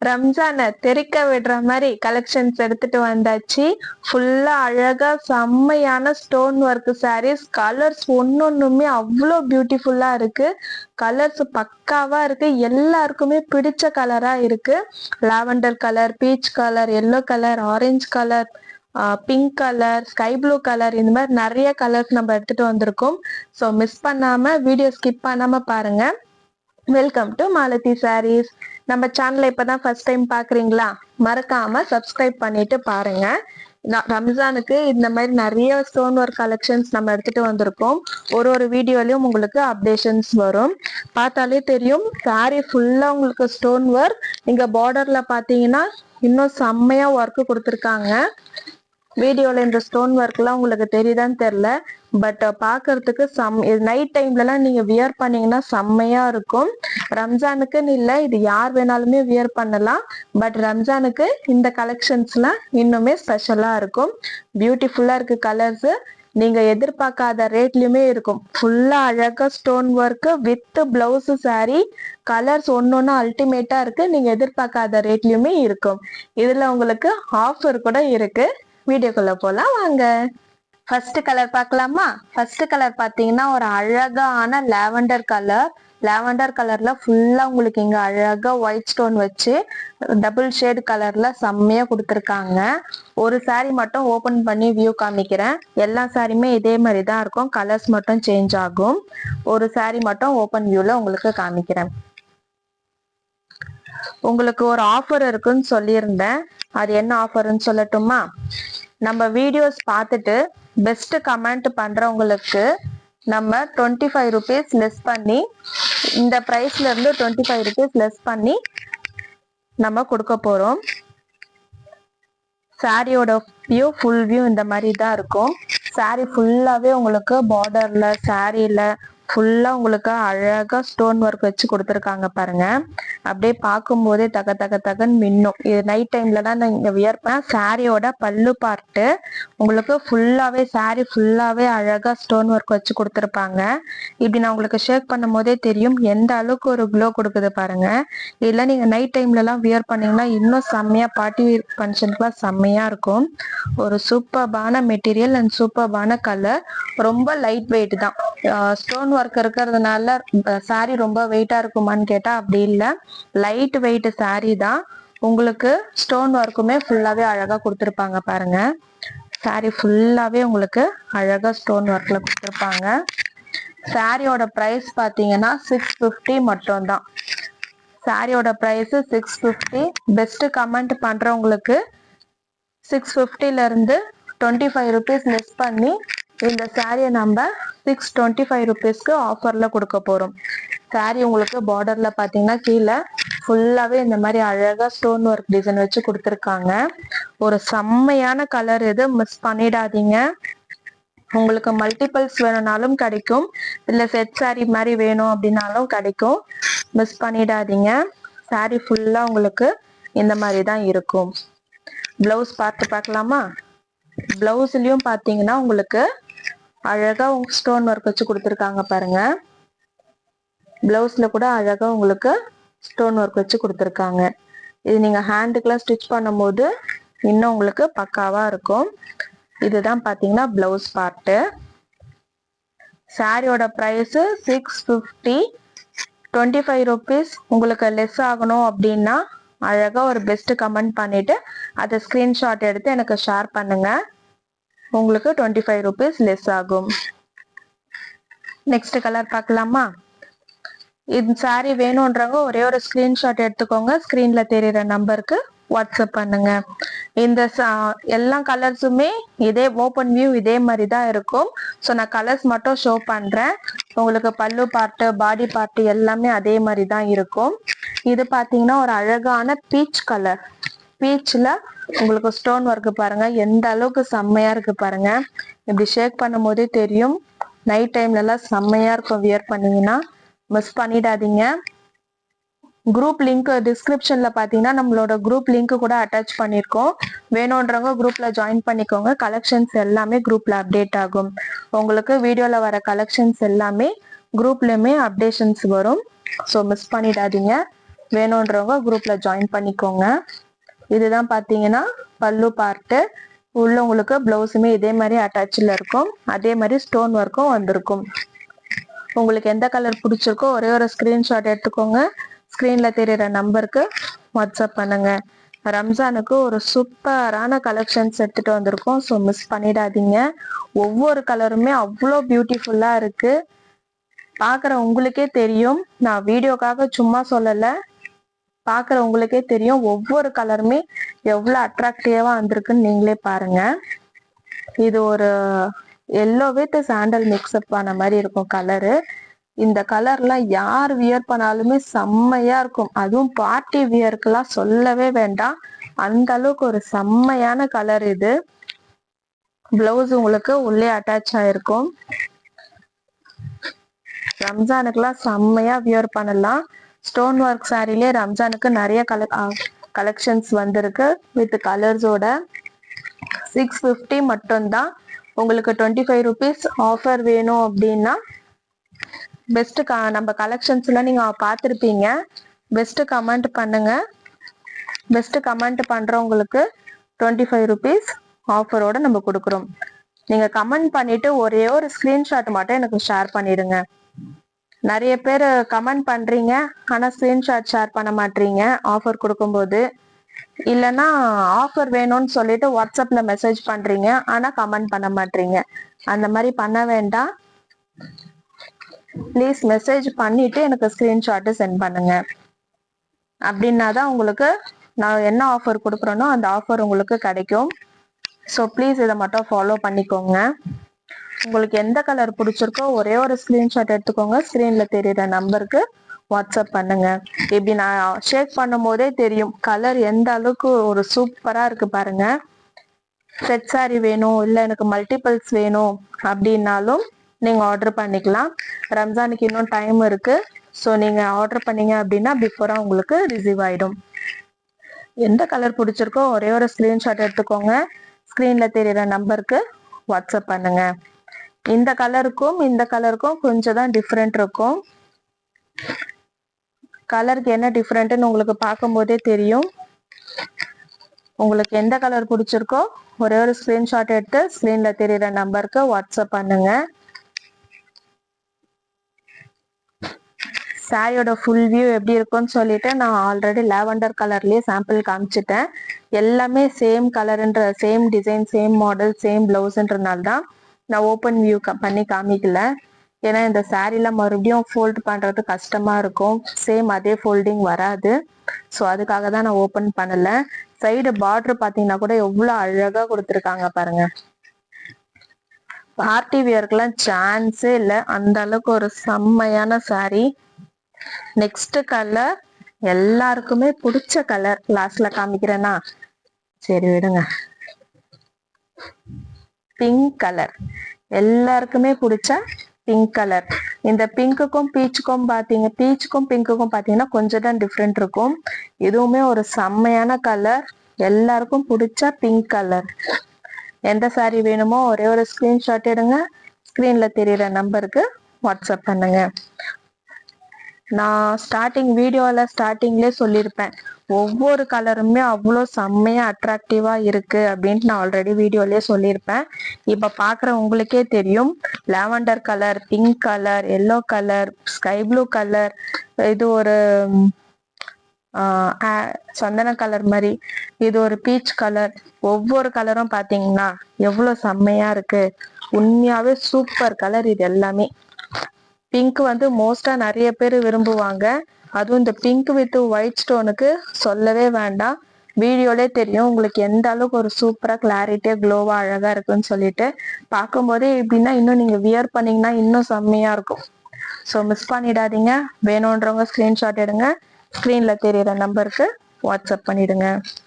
ரம்ஜானை தெறிக்க விடுற மாதிரி கலெக்ஷன்ஸ் எடுத்துட்டு வந்தாச்சு. ஃபுல்லா அழகா செம்மையான ஸ்டோன் ஒர்க் சாரீஸ். கலர்ஸ் ஒன்னொன்னுமே அவ்வளோ பியூட்டிஃபுல்லா இருக்கு. கலர்ஸ் பக்காவா இருக்கு. எல்லாருக்குமே பிடிச்ச கலரா இருக்கு. Lavender colour, peach colour, yellow colour, orange colour, pink colour, sky blue colour, இந்த மாதிரி நிறைய கலர்ஸ் நம்ம எடுத்துட்டு வந்திருக்கோம். ஸோ மிஸ் பண்ணாம வீடியோ ஸ்கிப் பண்ணாம பாருங்க. Welcome to Malathi sarees. நம்ம சேனலை இப்பதான் ஃபர்ஸ்ட் டைம் பாக்குறீங்களா? மறக்காம சப்ஸ்கிரைப் பண்ணிட்டு பாருங்க. ரம்ஜானுக்கு இந்த மாதிரி நிறைய ஸ்டோன் ஒர்க் கலெக்ஷன்ஸ் நம்ம எடுத்துட்டு வந்திருக்கோம். ஒரு வீடியோலயும் உங்களுக்கு அப்டேஷன்ஸ் வரும். பார்த்தாலே தெரியும் சாரி ஃபுல்லா உங்களுக்கு ஸ்டோன் ஒர்க். இங்க பார்டர்ல பாத்தீங்கன்னா இன்னும் செம்மையா ஒர்க் கொடுத்துருக்காங்க. வீடியோல இந்த ஸ்டோன் ஒர்க்லாம் உங்களுக்கு தெரியுதான்னு தெரியல, பட் பாக்குறதுக்கு நைட் டைம்லலாம் நீங்க வியர் பண்ணீங்கன்னா செம்மையா இருக்கும். ரம்ஜானுக்குன்னு இல்லை, இது யார் வேணாலுமே வியர் பண்ணலாம். பட் ரம்ஜானுக்கு இந்த கலெக்ஷன்ஸ்லாம் இன்னுமே ஸ்பெஷலா இருக்கும். பியூட்டிஃபுல்லா இருக்கு கலர்ஸ். நீங்க எதிர்பார்க்காத ரேட்லயுமே இருக்கும். ஃபுல்லா அழகா stone work with blouse sorry. Colours ஒன்னொன்னு அல்டிமேட்டா இருக்கு. நீங்க எதிர்பார்க்காத ரேட்லயுமே இருக்கும். இதுல உங்களுக்கு ஆஃபர் கூட இருக்கு. வீடியோக்குள்ள போலாம் வாங்க. ஃபர்ஸ்ட் கலர் பார்க்கலாமா? ஃபர்ஸ்ட் கலர் பாத்தீங்கன்னா ஒரு அழகான லாவெண்டர் கலர். லாவெண்டர் கலர்ல ஃபுல்லா உங்களுக்கு இங்க அழகா ஒயிட் ஸ்டோன் வச்சு டபுள் ஷேட் கலர்ல செம்மையா கொடுத்துருக்காங்க. ஒரு சாரி மட்டும் ஓபன் பண்ணி வியூ காமிக்கிறேன். எல்லா சாரியுமே இதே மாதிரி தான் இருக்கும். கலர்ஸ் மட்டும் சேஞ்ச் ஆகும். ஒரு சாரி மட்டும் ஓபன் வியூல உங்களுக்கு காமிக்கிறேன். உங்களுக்கு ஒரு ஆஃபர் இருக்குன்னு சொல்லியிருந்தேன். அது என்ன ஆஃபர்ன்னு சொல்லட்டுமா? நம்ம வீடியோஸ் பார்த்துட்டு பெஸ்ட் கமெண்ட் பண்றவங்களுக்கு நம்ம 25 rupees லெஸ் பண்ணி, இந்த பிரைஸ்ல இருந்து 25 rupees லெஸ் பண்ணி நம்ம கொடுக்க போறோம். சாரியோட வியூ ஃபுல் வியூ இந்த மாதிரி தான் இருக்கும். சாரி ஃபுல்லாவே உங்களுக்கு பார்டர்ல சாரியில ஃபுல்லா உங்களுக்கு அழகா ஸ்டோன் ஒர்க் வச்சு கொடுத்துருக்காங்க பாருங்க. அப்படியே பார்க்கும் போதே தக தக தகன்னு மின்னும். இது நைட் டைம்ல தான் நீங்க வியர் பண்ண. சாரியோட பல்லு பார்ட்டு உங்களுக்கு ஃபுல்லாவே சாரி ஃபுல்லாவே அழகா ஸ்டோன் ஒர்க் வச்சு கொடுத்துருப்பாங்க. இப்படி நான் உங்களுக்கு ஷேக் பண்ணும் போதே தெரியும் எந்த அளவுக்கு ஒரு க்ளோ கொடுக்குது பாருங்க. இல்ல நீங்க நைட் டைம்ல எல்லாம் வியர் பண்ணீங்கன்னா இன்னும் செம்மையா பார்ட்டி ஃபங்க்ஷனுக்குலாம் செம்மையா இருக்கும். ஒரு சூப்பர்பான மெட்டீரியல் அண்ட் சூப்பர்பான கலர். ரொம்ப லைட் வெயிட் தான். ஸ்டோன் ஒர்க் இருக்கிறதுனால சாரி ரொம்ப வெயிட்டா இருக்குமான்னு கேட்டா அப்படி இல்லை. லைட் வெயிட் சாரி தான். உங்களுக்கு ஸ்டோன் ஒர்க்குமே ஃபுல்லாவே அழகா கொடுத்துருப்பாங்க பாருங்க. சாரி ஃபுல்லாவே உங்களுக்கு அழகா ஸ்டோன் ஒர்க்ல கொடுத்துருப்பாங்க. சாரியோட பிரைஸ் பாத்தீங்கன்னா 650 மட்டும் தான். சாரியோட பிரைஸ் 650. பெஸ்ட் கமெண்ட் பண்றவங்களுக்கு 650ல இருந்து 25 rupees லெஸ் பண்ணி இந்த சாரியை நம்ம 625 rupeesக்கு ஆஃபர்ல கொடுக்க போறோம். சாரி உங்களுக்கு பார்டர்ல பாத்தீங்கன்னா கீழே ஃபுல்லாவே இந்த மாதிரி அழகா ஸ்டோன் ஒர்க் டிசைன் வச்சு கொடுத்துருக்காங்க. ஒரு செம்மையான கலர் இது, மிஸ் பண்ணிடாதீங்க. உங்களுக்கு மல்டிபிள்ஸ் வேணும்னாலும் கிடைக்கும், இல்ல செட் சாரி மாதிரி வேணும் அப்படின்னாலும் கிடைக்கும். மிஸ் பண்ணிடாதீங்க. சாரி ஃபுல்லா உங்களுக்கு இந்த மாதிரி தான் இருக்கும். பிளவுஸ் பார்க்கலாமா? பிளவுஸ்லயும் பாத்தீங்கன்னா உங்களுக்கு அழகா ஸ்டோன் ஒர்க் வச்சு கொடுத்துருக்காங்க பாருங்க. பிளவுஸ்ல கூட அழகா உங்களுக்கு ஸ்டோன் ஒர்க் வச்சு கொடுத்துருக்காங்க. இது நீங்க ஹேண்டுக்கெல்லாம் ஸ்டிச் பண்ணும் போது இன்னும் உங்களுக்கு பக்காவா இருக்கும். இதுதான் பாத்தீங்கன்னா பிளவுஸ் பார்ட்டு. சாரியோட பிரைஸ் 650. 25 rupees உங்களுக்கு லெஸ் ஆகணும் அப்படின்னா அழகா ஒரு பெஸ்ட் கமெண்ட் பண்ணிட்டு அதை ஸ்கிரீன்ஷாட் எடுத்து எனக்கு ஷேர் பண்ணுங்க. உங்களுக்கு 25 rupees லெஸ் ஆகும். நெக்ஸ்ட் கலர் பார்க்கலாமா? இந்த சாரி வேணும்ன்றவங்க ஒரே ஒரு ஸ்கிரீன்ஷாட் எடுத்துக்கோங்க. ஸ்கிரீன்ல தெரியுற நம்பருக்கு வாட்ஸ்அப் பண்ணுங்க. இந்த எல்லா கலர்ஸுமே இதே ஓப்பன் வியூ இதே மாதிரி தான் இருக்கும். ஸோ நான் கலர்ஸ் மட்டும் ஷோ பண்றேன். உங்களுக்கு பல்லு பார்ட்டு பாடி பார்ட்டு எல்லாமே அதே மாதிரி தான் இருக்கும். இது பாத்தீங்கன்னா ஒரு அழகான பீச் கலர். பீச்ல உங்களுக்கு ஸ்டோன் ஒர்க் பாருங்க எந்த அளவுக்கு செம்மையா இருக்கு பாருங்க. இப்படி ஷேக் பண்ணும் போதே தெரியும். நைட் டைம்ல எல்லாம் செம்மையா இருக்கும் வியர் பண்ணீங்கன்னா. மிஸ் பண்ணிடாதீங்க. குரூப் லிங்க் டிஸ்கிரிப்ஷன்ல பாத்தீங்கன்னா நம்மளோட குரூப் லிங்க் கூட அட்டாச் பண்ணிருக்கோம். வேணும்ன்றவங்க குரூப்ல ஜாயின் பண்ணிக்கோங்க. கலெக்ஷன்ஸ் எல்லாமே குரூப்ல அப்டேட் ஆகும். உங்களுக்கு வீடியோல வர கலெக்ஷன்ஸ் எல்லாமே குரூப்லயுமே அப்டேஷன்ஸ் வரும். ஸோ மிஸ் பண்ணிடாதீங்க. வேணுன்றவங்க குரூப்ல ஜாயின் பண்ணிக்கோங்க. இதுதான் பாத்தீங்கன்னா பல்லு பார்ட்டு. உள்ள உங்களுக்கு பிளவுஸுமே இதே மாதிரி அட்டாச்ல இருக்கும். அதே மாதிரி ஸ்டோன் ஒர்க்கும் வந்திருக்கும். உங்களுக்கு எந்த கலர் பிடிச்சிருக்கோ ஒரே ஒரு ஸ்கிரீன்ஷாட் எடுத்துக்கோங்க. ஸ்கிரீன்ல தெரியுற நம்பருக்கு வாட்ஸ்அப் பண்ணுங்க. ரம்ஜானுக்கு ஒரு சூப்பரான கலெக்ஷன்ஸ் எடுத்துட்டு வந்திருக்கோம். ஸோ மிஸ் பண்ணிடாதீங்க. ஒவ்வொரு கலருமே அவ்வளோ பியூட்டிஃபுல்லா இருக்கு. பாக்குற உங்களுக்கே தெரியும், நான் வீடியோக்காக சும்மா சொல்லல. பாக்குற உங்களுக்கே தெரியும் ஒவ்வொரு கலருமே எவ்வளவு அட்ராக்டிவா வந்திருக்குன்னு நீங்களே பாருங்க. இது ஒரு எல்லோ வித் சாண்டல் மிக்ஸ்அப் ஆன மாதிரி இருக்கும் கலரு. இந்த கலர்லாம் யார் வியர் பண்ணாலுமே செம்மையா இருக்கும். அதுவும் பார்ட்டி வியர்க்கெல்லாம் சொல்லவே வேண்டாம். அந்த அளவுக்கு ஒரு செம்மையான கலர் இது. பிளவுஸ் உங்களுக்கு உள்ளே அட்டாச் ஆயிருக்கும். ரம்ஜானுக்குலாம் செம்மையா வியர் பண்ணலாம். ஸ்டோன் ஒர்க் சாரிலே ரம்ஜானுக்கு நிறைய கலெக்ஷன்ஸ் வந்திருக்கு வித் கலர்ஸோட. 650 மட்டும்தான். உங்களுக்கு 25 rupees ஆஃபர் வேணும் அப்படின்னா பெஸ்ட் நம்ம கலெக்ஷன்ஸ்லாம் நீங்க பார்த்துருப்பீங்க. பெஸ்ட் கமெண்ட் பண்ணுங்க. பெஸ்ட் கமெண்ட் பண்றவங்களுக்கு 25 rupees ஆஃபரோட நம்ம கொடுக்குறோம். நீங்க கமெண்ட் பண்ணிட்டு ஒரே ஒரு ஸ்கிரீன்ஷாட் மட்டும் எனக்கு ஷேர் பண்ணிடுங்க. நிறைய பேர் கமெண்ட் பண்றீங்க, ஆனா ஸ்கிரீன்ஷாட் ஷேர் பண்ண மாட்டீங்க ஆஃபர் கொடுக்கும்போது. இல்லைன்னா ஆஃபர் வேணும்னு சொல்லிட்டு வாட்ஸ்அப்ல மெசேஜ் பண்றீங்க, ஆனா கமெண்ட் பண்ண மாட்டீங்க. அந்த மாதிரி பண்ண வேண்டாம். ப்ளீஸ் மெசேஜ் பண்ணிட்டு எனக்கு ஸ்கிரீன்ஷாட் சென்ட் பண்ணுங்க. அப்படின்னாதான் உங்களுக்கு நான் என்ன ஆஃபர் கொடுக்குறேனோ அந்த ஆஃபர் உங்களுக்கு கிடைக்கும். ஸோ ப்ளீஸ் இதை மட்டும் ஃபாலோ பண்ணிக்கோங்க. உங்களுக்கு எந்த கலர் பிடிச்சிருக்கோ ஒரே ஒரு ஸ்கிரீன்ஷாட் எடுத்துக்கோங்க. ஸ்கிரீன்ல தெரியுற நம்பருக்கு வாட்ஸ்அப் பண்ணுங்க. இப்படி நான் ஷேக் பண்ணும் போதே தெரியும் கலர் எந்த அளவுக்கு ஒரு சூப்பரா இருக்கு பாருங்க. செட் சாரி வேணும், இல்லை எனக்கு மல்டிபிள்ஸ் வேணும் அப்படின்னாலும் நீங்க ஆர்டர் பண்ணிக்கலாம். ரம்ஜானுக்கு இன்னும் டைம் இருக்கு. ஸோ நீங்க ஆர்டர் பண்ணீங்க அப்படின்னா பிஃபோரா உங்களுக்கு ரிசீவ் ஆயிடும். எந்த கலர் பிடிச்சிருக்கோ ஒரே ஒரு ஸ்கிரீன்ஷாட் எடுத்துக்கோங்க. ஸ்கிரீன்ல தெரியுற நம்பருக்கு வாட்ஸ்அப் பண்ணுங்க. இந்த கலருக்கும் இந்த கலருக்கும் கொஞ்சம் தான் டிஃப்ரெண்ட் இருக்கும். கலருக்கு என்ன டிஃப்ரெண்ட்னு உங்களுக்கு பார்க்கும் போதே தெரியும். உங்களுக்கு எந்த கலர் பிடிச்சிருக்கோ ஒரே ஒரு ஸ்கிரீன்ஷாட் எடுத்து ஸ்கிரீன்ல தெரியுற நம்பருக்கு வாட்ஸ்அப் பண்ணுங்க. சாரியோட ஃபுல் வியூ எப்படி இருக்கும்னு சொல்லிட்டு நான் ஆல்ரெடி லாவெண்டர் கலர்லயே சாம்பிள் காமிச்சிட்டேன். எல்லாமே சேம் கலர்ன்ற, same design, same model, same பிளவுஸ்ன்றனால தான் நான் ஓப்பன் வியூ பண்ணி காமிக்கல. ஏன்னா இந்த சாரீலாம் மறுபடியும் ஃபோல்ட் பண்றது கஷ்டமா இருக்கும். சேம் அதே ஃபோல்டிங் வராது. ஸோ அதுக்காக தான் நான் ஓப்பன் பண்ணல. சைடு பார்டர் பார்த்தீங்கன்னா கூட எவ்வளோ அழகா கொடுத்துருக்காங்க பாருங்க. பார்ட்டி வியர்க்கெல்லாம் சான்ஸே இல்லை. அந்த அளவுக்கு ஒரு செம்மையான சாரி. நெக்ஸ்ட் கலர் எல்லாருக்குமே பிடிச்ச கலர் லாஸ்ட்ல காமிக்கிறேன்னா சரி விடுங்க. பிங்க் கலர் எல்லாருக்குமே பிடிச்ச பிங்க் கலர். இந்த பிங்க்குக்கும் பீச்சுக்கும் பிங்க்குக்கும் பாத்தீங்கன்னா கொஞ்சம் தான் டிஃப்ரெண்ட் இருக்கும். இதுவுமே ஒரு செம்மையான கலர். எல்லாருக்கும் பிடிச்ச பிங்க் கலர். எந்த சாரி வேணுமோ ஒரே ஒரு ஸ்கிரீன்ஷாட் எடுங்க. ஸ்கிரீன்ல தெரியுற நம்பருக்கு வாட்ஸ்அப் பண்ணுங்க. நான் ஸ்டார்டிங்லேயே சொல்லியிருப்பேன் ஒவ்வொரு கலருமே அவ்வளோ செம்மையா அட்ராக்டிவா இருக்கு அப்படின்ட்டு நான் ஆல்ரெடி வீடியோலயே சொல்லியிருப்பேன். இப்ப பாக்குற உங்களுக்கே தெரியும். Lavender colour, pink colour, yellow colour, sky blue colour, இது ஒரு சந்தன கலர் மாதிரி, இது ஒரு பீச் கலர். ஒவ்வொரு கலரும் பாத்தீங்கன்னா எவ்வளவு செம்மையா இருக்கு. உண்மையாவே சூப்பர் கலர் இது எல்லாமே. பிங்க் வந்து மோஸ்டா நிறைய பேர் விரும்புவாங்க. அதுவும் இந்த பிங்க் வித் ஒயிட் ஸ்டோனுக்கு சொல்லவே வேண்டாம். வீடியோலே தெரியும் உங்களுக்கு எந்த அளவுக்கு ஒரு சூப்பரா கிளாரிட்டியா க்ளோவா அழகா இருக்குன்னு சொல்லிட்டு. பார்க்கும்போதே எப்படின்னா இன்னும் நீங்க வியர் பண்ணீங்கன்னா இன்னும் செம்மையா இருக்கும். ஸோ மிஸ் பண்ணிடாதீங்க. வேணுன்றவங்க ஸ்கிரீன்ஷாட் எடுங்க. ஸ்கிரீன்ல தெரியுற நம்பருக்கு வாட்ஸ்அப் பண்ணிடுங்க.